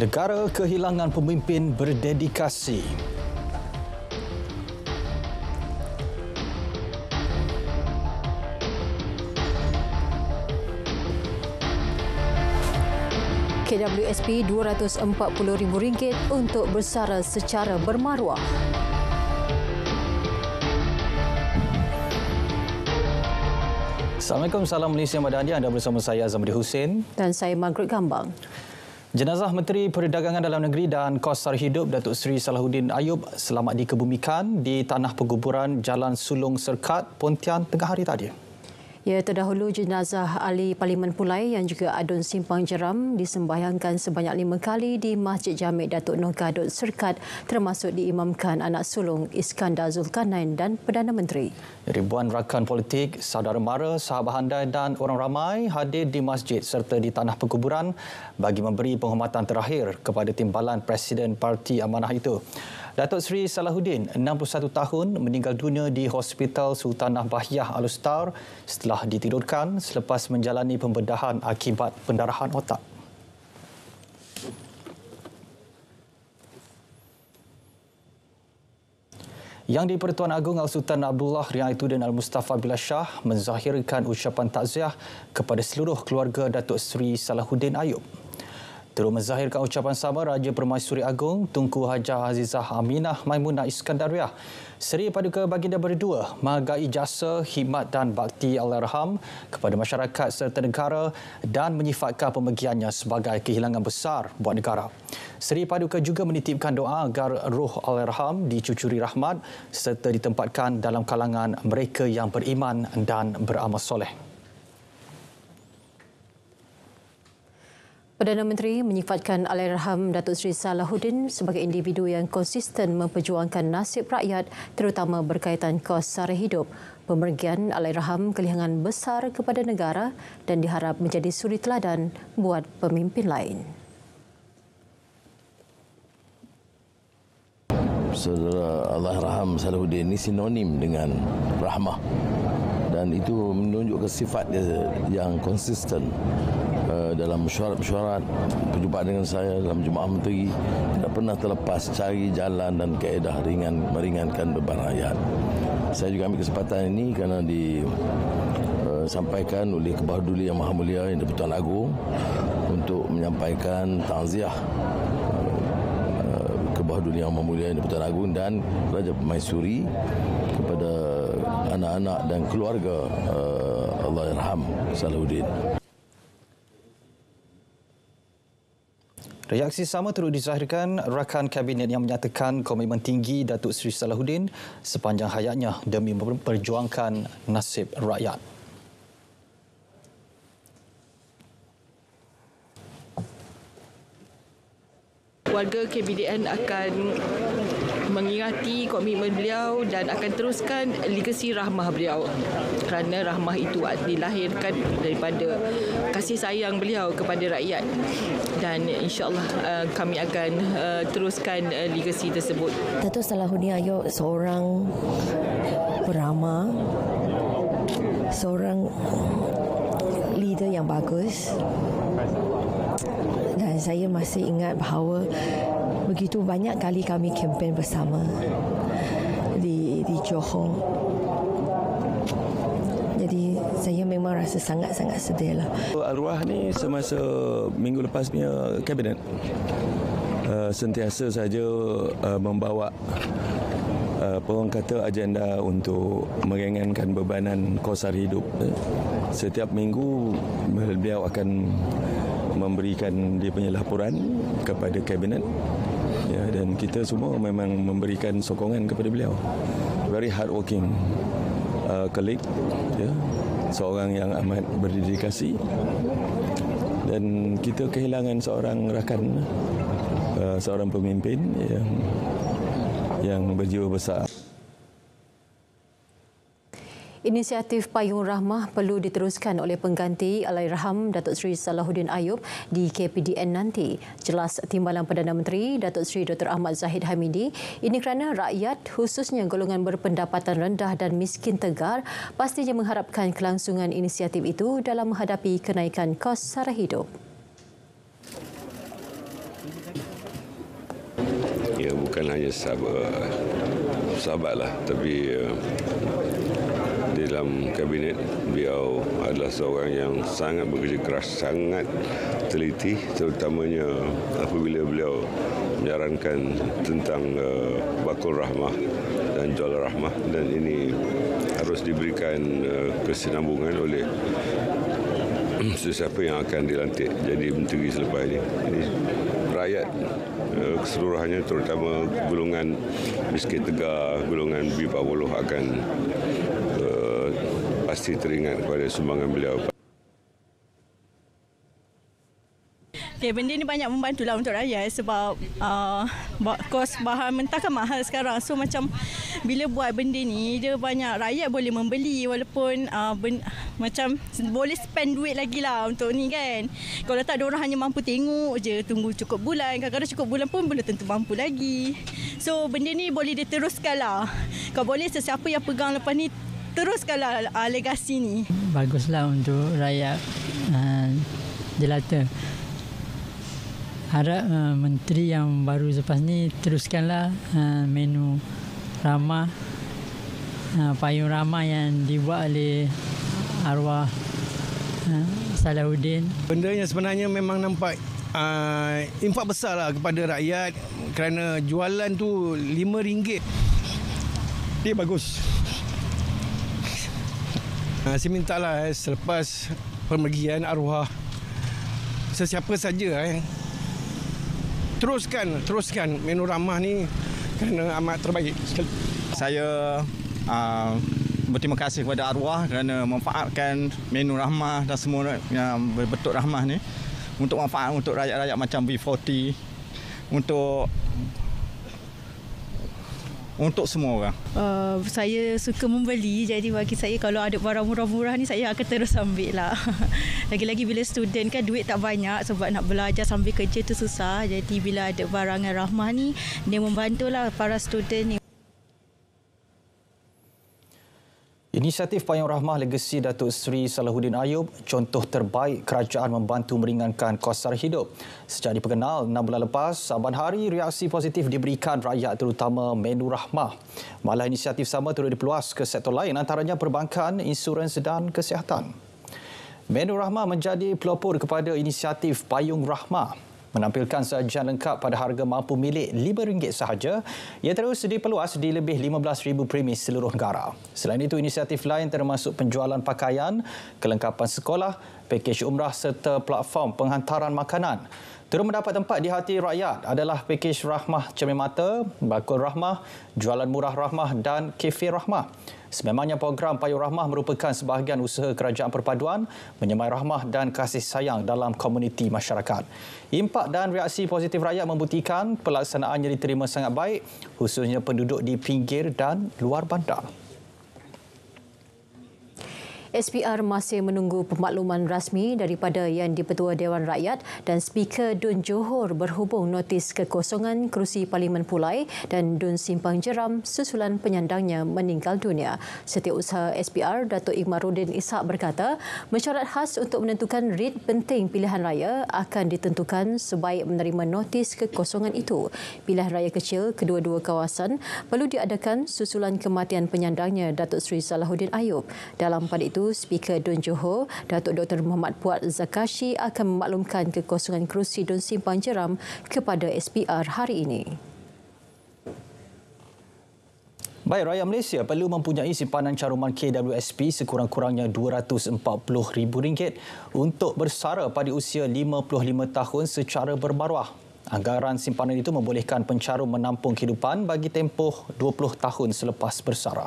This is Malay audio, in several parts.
Negara kehilangan pemimpin berdedikasi. KWSP RM240,000 untuk bersara secara bermaruah. Assalamualaikum, salam Malaysia Madani. Anda bersama saya Zamri Hussein Dan saya Margaret Gambang. Jenazah Menteri Perdagangan Dalam Negeri dan Kos Sara Hidup Datuk Seri Salahuddin Ayub selamat dikebumikan di tanah penguburan Jalan Sulong Serkat, Pontian tengah hari tadi. Ya, terdahulu jenazah ahli Parlimen Pulai yang juga Adun Simpang Jeram disembahyangkan sebanyak 5 kali di Masjid Jamik Datuk Noh Gadot Serkat, termasuk diimamkan anak sulung Iskandar Zulkarnain dan Perdana Menteri. Ribuan rakan politik, saudara mara, sahabat handai dan orang ramai hadir di masjid serta di tanah penguburan bagi memberi penghormatan terakhir kepada timbalan Presiden Parti Amanah itu. Datuk Seri Salahuddin, 61 tahun, meninggal dunia di Hospital Sultanah Bahyah Al-Ustar setelah ditidurkan selepas menjalani pembedahan akibat pendarahan otak. Yang di-Pertuan Agong Al-Sultan Abdullah Riayatuddin Al-Mustafa Billah Shah menzahirkan ucapan takziah kepada seluruh keluarga Datuk Seri Salahuddin Ayub. Turut menzahirkan ucapan sama Raja Permaisuri Agong Tunku Hajah Azizah Aminah Maimunah Iskandariah, Seri Paduka Baginda Berdua, menghargai jasa, khidmat dan bakti Allahyarham kepada masyarakat serta negara dan menyifatkan pemergiannya sebagai kehilangan besar buat negara. Seri Paduka juga menitipkan doa agar roh Allahyarham dicucuri rahmat serta ditempatkan dalam kalangan mereka yang beriman dan beramal soleh. Perdana Menteri menyifatkan Allahyarham Datuk Seri Salahuddin sebagai individu yang konsisten memperjuangkan nasib rakyat, terutama berkaitan kos sara hidup. Pemergian Allahyarham kehilangan besar kepada negara dan diharap menjadi suri teladan buat pemimpin lain. Saudara Allahyarham Salahuddin ini sinonim dengan rahmah dan itu menunjukkan sifat dia yang konsisten. Dalam mesyuarat-mesyuarat, perjumpaan dengan saya dalam Jemaah Menteri, tidak pernah terlepas cari jalan dan kaedah meringankan beban rakyat. Saya juga ambil kesempatan ini kerana disampaikan oleh Kebahaduli Yang Maha Mulia yang di-Pertuan Agong untuk menyampaikan takziah Kebahaduli Yang Maha Mulia yang di-Pertuan Agong dan Raja Permaisuri kepada anak-anak dan keluarga Allahyarham Salahuddin. Reaksi sama turut dizahirkan rakan Kabinet yang menyatakan komitmen tinggi Datuk Seri Salahuddin sepanjang hayatnya demi memperjuangkan nasib rakyat. Warga KBDN akan mengingati komitmen beliau dan akan teruskan legasi rahmah beliau, kerana rahmah itu dilahirkan daripada kasih sayang beliau kepada rakyat, dan insya-Allah kami akan teruskan legasi tersebut. Datuk Salahuddin Ayub seorang peramah, seorang leader yang bagus. Dan saya masih ingat bahawa begitu banyak kali kami kempen bersama di Johor. Jadi saya memang rasa sangat-sangat sedih lah. Arwah ni semasa minggu lepas punya kabinet sentiasa saja membawa orang kata agenda untuk meringankan bebanan kos sara hidup. Setiap minggu beliau akan memberikan dia punya laporan kepada kabinet, ya, dan kita semua memang memberikan sokongan kepada beliau. Very hardworking colleague, ya, seorang yang amat berdedikasi, dan kita kehilangan seorang rakan, seorang pemimpin yang berjiwa besar. Inisiatif Payung Rahmah perlu diteruskan oleh pengganti Allahyarham Datuk Seri Salahuddin Ayub di KPDN nanti. Jelas Timbalan Perdana Menteri Datuk Seri Dr. Ahmad Zahid Hamidi, ini kerana rakyat khususnya golongan berpendapatan rendah dan miskin tegar pastinya mengharapkan kelangsungan inisiatif itu dalam menghadapi kenaikan kos sara hidup. Ya, bukan hanya sahabat lah, tapi dalam kabinet beliau adalah seorang yang sangat bekerja keras, sangat teliti, terutamanya apabila beliau menyarankan tentang bakul rahmah dan jual rahmah, dan ini harus diberikan kesinambungan oleh sesiapa yang akan dilantik jadi menteri selepas ini. Jadi rakyat keseluruhannya, terutama golongan miskin tegar, golongan B40 akan pasti teringat kepada sumbangan beliau. Okay, benda ni banyak membantulah untuk rakyat sebab kos bahan mentah kan mahal sekarang. So macam bila buat benda ni, dia banyak rakyat boleh membeli walaupun macam boleh spend duit lagi lah untuk ni kan. Kalau tak, diorang hanya mampu tengok je, tunggu cukup bulan. Kadang-kadang cukup bulan pun belum tentu mampu lagi. So benda ni boleh diteruskan lah. Kalau boleh sesiapa yang pegang lepas ni, teruskanlah legasi ni. Baguslah untuk rakyat jelata. Harap menteri yang baru lepas ni teruskanlah menu ramah, payung ramah yang dibuat oleh arwah Salahuddin. Benda yang sebenarnya memang nampak impak besar lah kepada rakyat, kerana jualan tu RM5. Dia bagus. Saya mintalah selepas pemergian arwah sesiapa saja teruskan menu ramah ni kerana amat terbaik sekali. Saya berterima kasih kepada arwah kerana memanfaatkan menu rahmah dan semua yang berbentuk rahmah ni untuk manfaat untuk rakyat-rakyat macam B40, untuk semua orang. Saya suka membeli, jadi bagi saya kalau ada barang murah-murah ni saya akan terus ambil lah. Lagi-lagi bila student kan duit tak banyak, sebab nak belajar sambil kerja tu susah. Jadi bila ada barangan rahmah ni, dia membantulah para student ni. Inisiatif Payung Rahmah Legasi Datuk Seri Salahuddin Ayub, contoh terbaik kerajaan membantu meringankan kos sara hidup. Sejak diperkenal 6 bulan lepas, saban hari reaksi positif diberikan rakyat, terutama menu rahmah. Malah inisiatif sama turut dipeluas ke sektor lain, antaranya perbankan, insurans dan kesihatan. Menu rahmah menjadi pelopor kepada inisiatif Payung Rahmah. Menampilkan sajian lengkap pada harga mampu milik RM5 sahaja, ia terus diperluas di lebih 15,000 premis seluruh negara. Selain itu, inisiatif lain termasuk penjualan pakaian, kelengkapan sekolah, pakej umrah serta platform penghantaran makanan. Turut mendapat tempat di hati rakyat adalah pakej rahmah cermin mata, bakul rahmah, jualan murah rahmah dan kafe rahmah. Sememangnya program Payung Rahmah merupakan sebahagian usaha kerajaan perpaduan menyemai rahmah dan kasih sayang dalam komuniti masyarakat. Impak dan reaksi positif rakyat membuktikan pelaksanaannya diterima sangat baik, khususnya penduduk di pinggir dan luar bandar. SPR masih menunggu pemakluman rasmi daripada Yang di-Pertua Dewan Rakyat dan Speaker Dun Johor berhubung notis kekosongan kerusi Parlimen Pulai dan Dun Simpang Jeram susulan penyandangnya meninggal dunia. Setiausaha SPR Datuk Ikmaruddin Ishak berkata, mesyuarat khas untuk menentukan rit penting pilihan raya akan ditentukan sebaik menerima notis kekosongan itu. Pilihan raya kecil kedua-dua kawasan perlu diadakan susulan kematian penyandangnya Datuk Seri Salahuddin Ayub. Dalam pada itu, Speaker Dun Johor, Datuk Dr. Muhammad Puat Zakashi akan memaklumkan kekosongan kerusi Dun Simpang Jeram kepada SPR hari ini. Baik, rakyat Malaysia perlu mempunyai simpanan caruman KWSP sekurang-kurangnya RM240,000 untuk bersara pada usia 55 tahun secara bermaruah. Anggaran simpanan itu membolehkan pencarum menampung kehidupan bagi tempoh 20 tahun selepas bersara.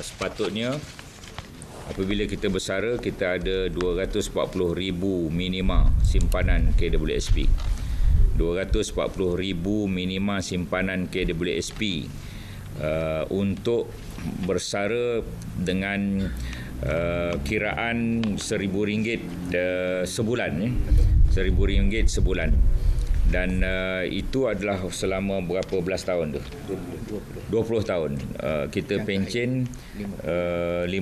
Sepatutnya apabila kita bersara, kita ada 240,000 minima simpanan KWSP. 240,000 minima simpanan KWSP untuk bersara dengan kiraan RM1,000 sebulan. RM1,000 sebulan. Dan itu adalah selama berapa belas tahun tu? 20 tahun. Kita pencen 55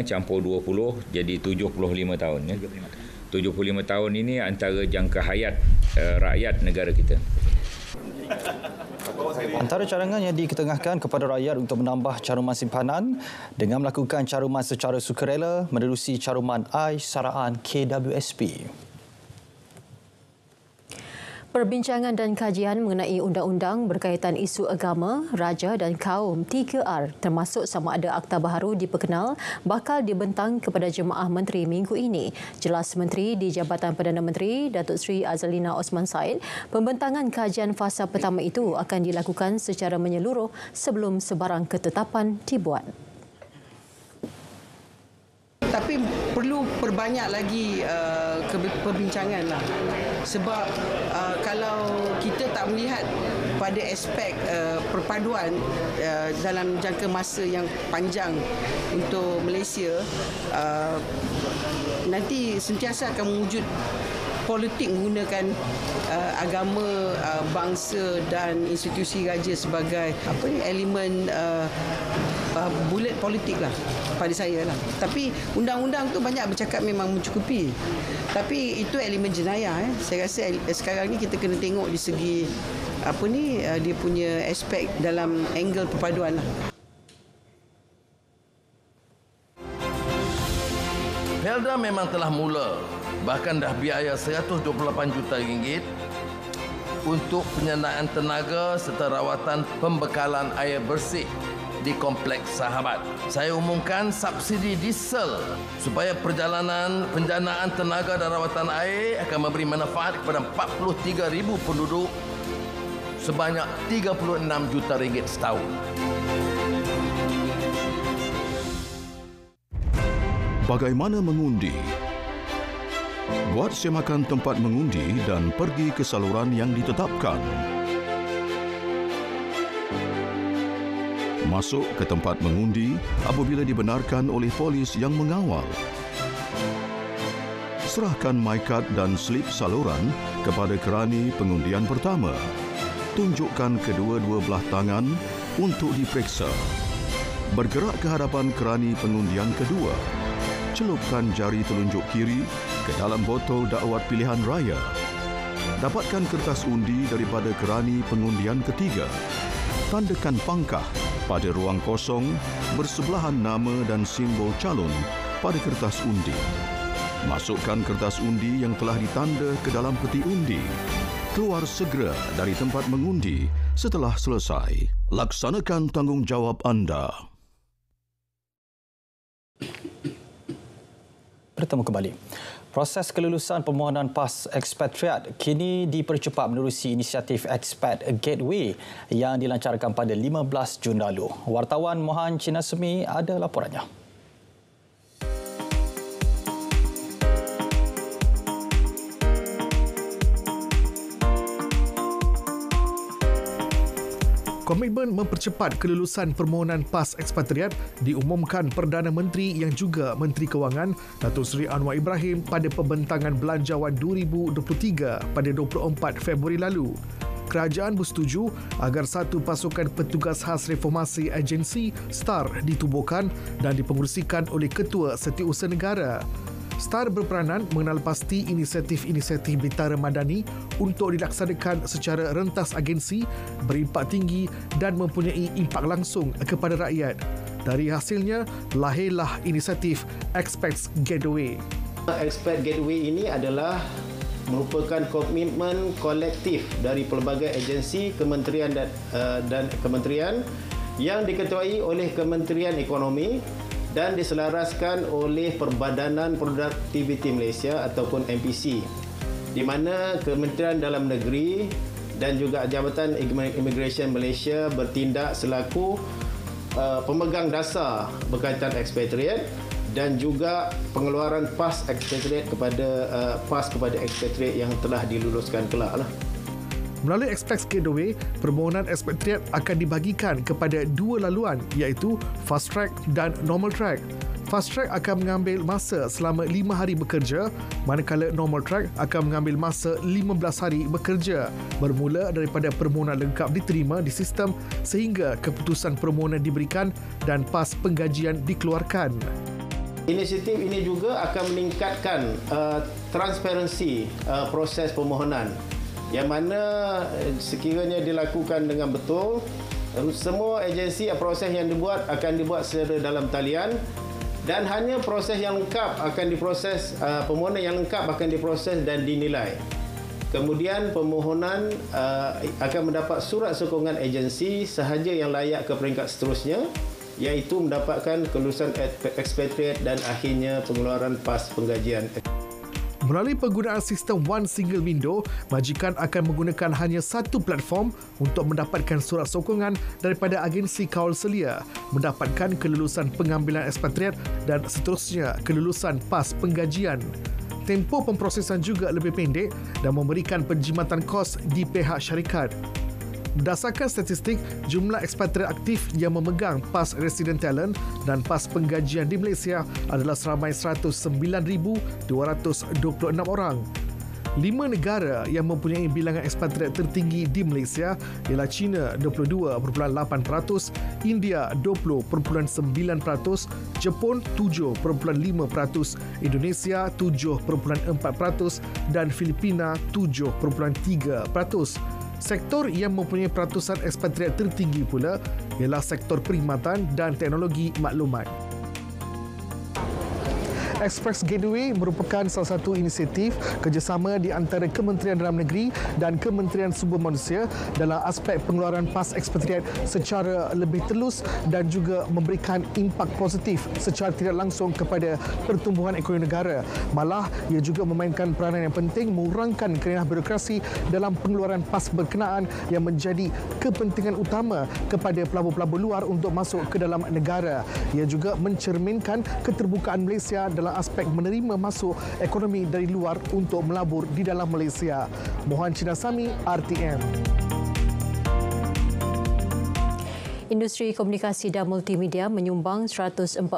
campur 20 jadi 75 tahun. 75 tahun ini antara jangka hayat rakyat negara kita. Antara cadangan yang diketengahkan kepada rakyat untuk menambah caruman simpanan dengan melakukan caruman secara sukarela menerusi caruman Saraan KWSP. Perbincangan dan kajian mengenai undang-undang berkaitan isu agama, raja dan kaum 3R termasuk sama ada Akta Baharu diperkenal bakal dibentang kepada Jemaah Menteri minggu ini. Jelas Menteri di Jabatan Perdana Menteri Datuk Seri Azalina Osman Said, pembentangan kajian fasa pertama itu akan dilakukan secara menyeluruh sebelum sebarang ketetapan dibuat. Tapi perlu perbanyak lagi perbincangan lah. Sebab kalau kita tak melihat pada aspek perpaduan dalam jangka masa yang panjang untuk Malaysia, nanti sentiasa akan mewujud politik menggunakan agama, bangsa dan institusi raja sebagai elemen bulat politik lah pada saya lah. Tapi undang-undang tu banyak bercakap memang mencukupi. Tapi itu elemen jenayah. Saya rasa sekarang ni kita kena tengok di segi dia punya aspek dalam angle perpaduan lah. Felda memang telah mula, bahkan dah biaya RM128 juta untuk penyediaan tenaga serta rawatan pembekalan air bersih di Kompleks Sahabat. Saya umumkan subsidi diesel supaya penjanaan tenaga dan rawatan air akan memberi manfaat kepada 43,000 penduduk sebanyak RM36 juta setahun. Bagaimana mengundi? Buat semakan tempat mengundi dan pergi ke saluran yang ditetapkan. Masuk ke tempat mengundi apabila dibenarkan oleh polis yang mengawal. Serahkan MyCard dan slip saluran kepada kerani pengundian pertama. Tunjukkan kedua-dua belah tangan untuk diperiksa. Bergerak ke hadapan kerani pengundian kedua. Celupkan jari telunjuk kiri ke dalam botol dakwat pilihan raya. Dapatkan kertas undi daripada kerani pengundian ketiga. Tandakan pangkah pada ruang kosong bersebelahan nama dan simbol calon pada kertas undi. Masukkan kertas undi yang telah ditanda ke dalam peti undi. Keluar segera dari tempat mengundi setelah selesai. Laksanakan tanggungjawab anda. Bertemu kembali. Proses kelulusan permohonan PAS ekspatriat kini dipercepat menerusi inisiatif Expat Gateway yang dilancarkan pada 15 Jun lalu. Wartawan Mohan Cinasemi ada laporannya. Komitmen mempercepat kelulusan permohonan PAS ekspatriat diumumkan Perdana Menteri yang juga Menteri Kewangan Datuk Seri Anwar Ibrahim pada pembentangan Belanjawan 2023 pada 24 Februari lalu. Kerajaan bersetuju agar satu pasukan petugas khas reformasi agensi STAR ditubuhkan dan dipengerusikan oleh Ketua Setiausaha Negara. STAR berperanan mengenal pasti inisiatif-inisiatif Bintara Madani untuk dilaksanakan secara rentas agensi, berimpak tinggi dan mempunyai impak langsung kepada rakyat. Dari hasilnya, lahirlah inisiatif Expat Gateway. Expat Gateway ini adalah merupakan komitmen kolektif dari pelbagai agensi, kementerian dan kementerian yang diketuai oleh Kementerian Ekonomi dan diselaraskan oleh Perbadanan Produktiviti Malaysia ataupun MPC, di mana Kementerian Dalam Negeri dan juga Jabatan Immigration Malaysia bertindak selaku pemegang dasar berkaitan ekspatriat dan juga pengeluaran PAS ekspatriat kepada ekspatriat yang telah diluluskan kelak lah. Melalui Expat Gateway, permohonan ekspatriat akan dibagikan kepada dua laluan iaitu Fast Track dan Normal Track. Fast Track akan mengambil masa selama 5 hari bekerja, manakala Normal Track akan mengambil masa 15 hari bekerja bermula daripada permohonan lengkap diterima di sistem sehingga keputusan permohonan diberikan dan PAS penggajian dikeluarkan. Inisiatif ini juga akan meningkatkan transparansi proses permohonan yang mana sekiranya dilakukan dengan betul, semua agensi proses yang dibuat akan dibuat secara dalam talian dan hanya proses yang lengkap akan diproses, permohonan yang lengkap akan diproses dan dinilai. Kemudian permohonan akan mendapat surat sokongan agensi sahaja yang layak ke peringkat seterusnya, iaitu mendapatkan kelulusan ekspatriat dan akhirnya pengeluaran PAS penggajian. Melalui penggunaan sistem One Single Window, majikan akan menggunakan hanya satu platform untuk mendapatkan surat sokongan daripada agensi kawal selia, mendapatkan kelulusan pengambilan ekspatriat dan seterusnya kelulusan PAS penggajian. Tempoh pemprosesan juga lebih pendek dan memberikan penjimatan kos di pihak syarikat. Berdasarkan statistik, jumlah ekspatriat aktif yang memegang PAS Resident Talent dan PAS penggajian di Malaysia adalah seramai 109,226 orang. 5 negara yang mempunyai bilangan ekspatriat tertinggi di Malaysia ialah China 22.8%, India 20.9%, Jepun 7.5%, Indonesia 7.4% dan Filipina 7.3%. Sektor yang mempunyai peratusan ekspatriat tertinggi pula ialah sektor perkhidmatan dan teknologi maklumat. Express Gateway merupakan salah satu inisiatif kerjasama di antara Kementerian Dalam Negeri dan Kementerian Sumber Manusia dalam aspek pengeluaran PAS ekspatriat secara lebih telus dan juga memberikan impak positif secara tidak langsung kepada pertumbuhan ekonomi negara. Malah, ia juga memainkan peranan yang penting mengurangkan kerenah birokrasi dalam pengeluaran PAS berkenaan yang menjadi kepentingan utama kepada pelabur-pelabur luar untuk masuk ke dalam negara. Ia juga mencerminkan keterbukaan Malaysia dalam aspek menerima masuk ekonomi dari luar untuk melabur di dalam Malaysia. Mohan Cinasami, RTM. Industri komunikasi dan multimedia menyumbang 140.38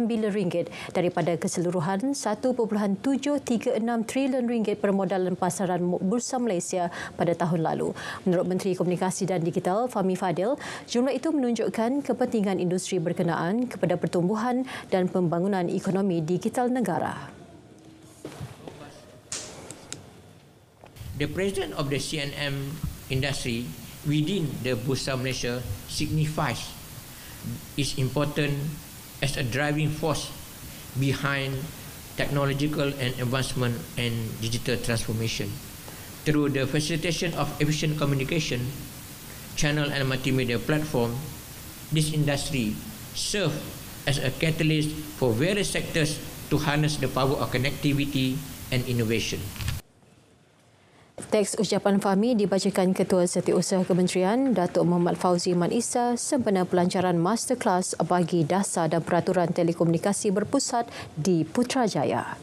bilion ringgit daripada keseluruhan 1.736 trilion ringgit permodalan pasaran Bursa Malaysia pada tahun lalu. Menurut Menteri Komunikasi dan Digital Fahmi Fadil, jumlah itu menunjukkan kepentingan industri berkenaan kepada pertumbuhan dan pembangunan ekonomi digital negara. The president of the CNM industry within the Bursa Malaysia signifies its importance as a driving force behind technological and advancement and digital transformation. Through the facilitation of efficient communication, channel and multimedia platform, this industry serves as a catalyst for various sectors to harness the power of connectivity and innovation. Teks ucapan Fahmi dibacakan Ketua Setiausaha Kementerian Datuk Muhammad Fauzi Iman Issa sempena pelancaran masterclass bagi dasar dan peraturan telekomunikasi berpusat di Putrajaya.